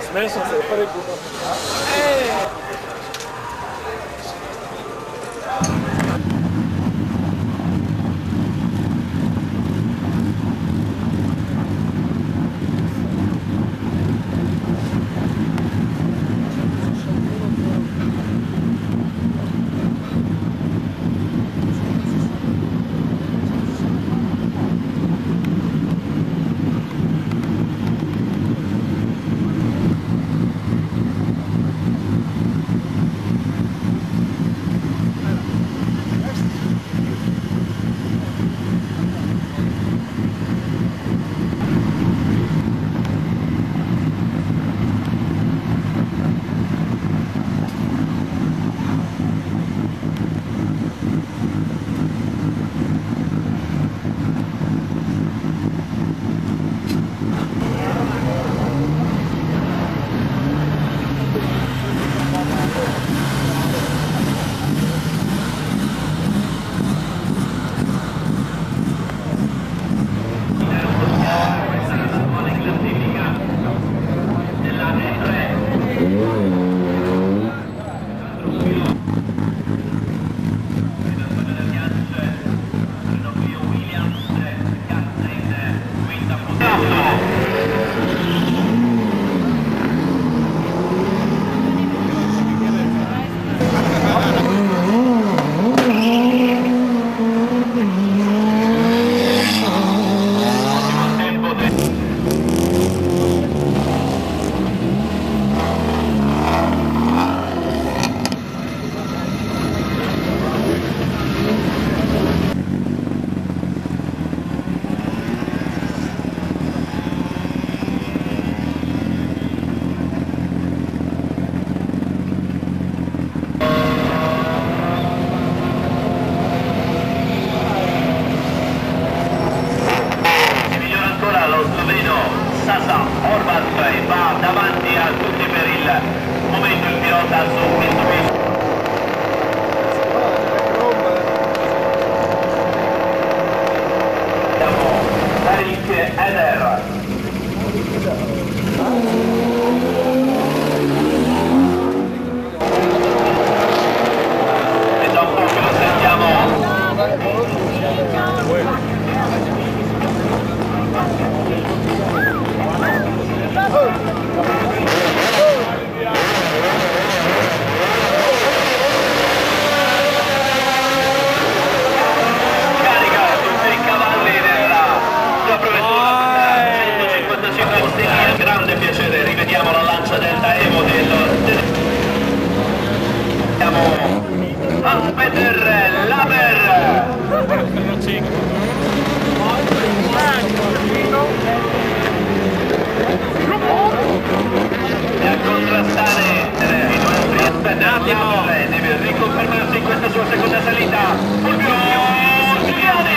smesso di fare il culo. Va davanti a tutti per il momento il pilota su Mitsubishi. Abbiamo Tariq Eder. E da un po' che lo sentiamo. Grande piacere, rivediamo la lancia Delta Evo Hans-Peter Laber e a contrastare i nostri aspettatiamo deve riconfermarsi in questa sua seconda salita Fulvio Giuliani.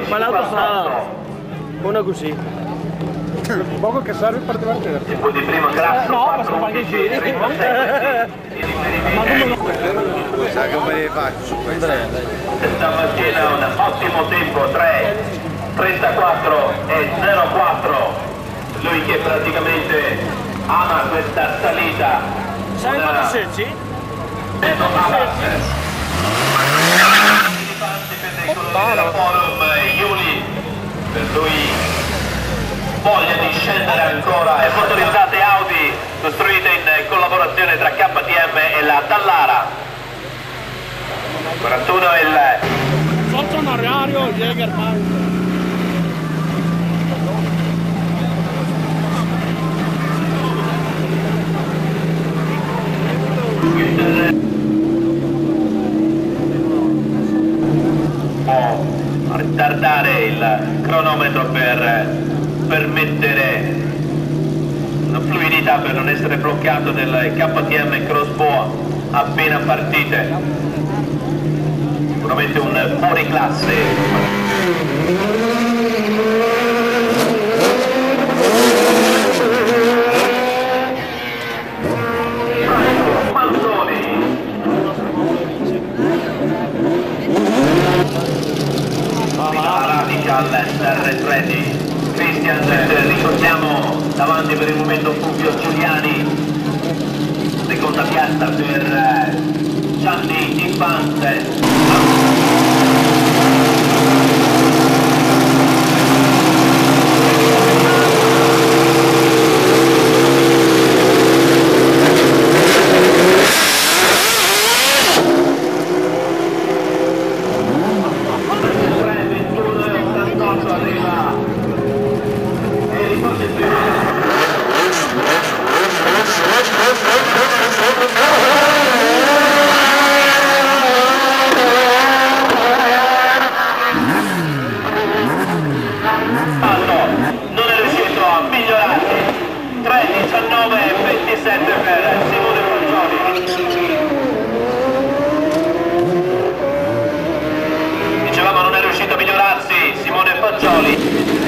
Ma l'autostrada, una così. Poco che serve per divertirti. Tempo di primo grasso, no, ma sono anche giri. Sa che me ne faccio su questo. Stamattina un ottimo tempo, 3:34 e 04. Lui che praticamente ama questa salita. Sai quando scegli? Forum Iuli, per lui voglia di scendere ancora e motorizzate Audi costruite in collaborazione tra KTM e la Dallara. 41 è il Sotto un orario Jägermeister. il mettere una fluidità per non essere bloccato del KTM Crossbow appena partite. Sicuramente un fuori classe. Radical ready. Christian, ricordiamo davanti per il momento Fulvio Giuliani, seconda piazza per Gianni Infante. Non è riuscito a migliorare. 3:19:27 per Simone Fagioli. Dicevamo non è riuscito a migliorarsi Simone Fagioli.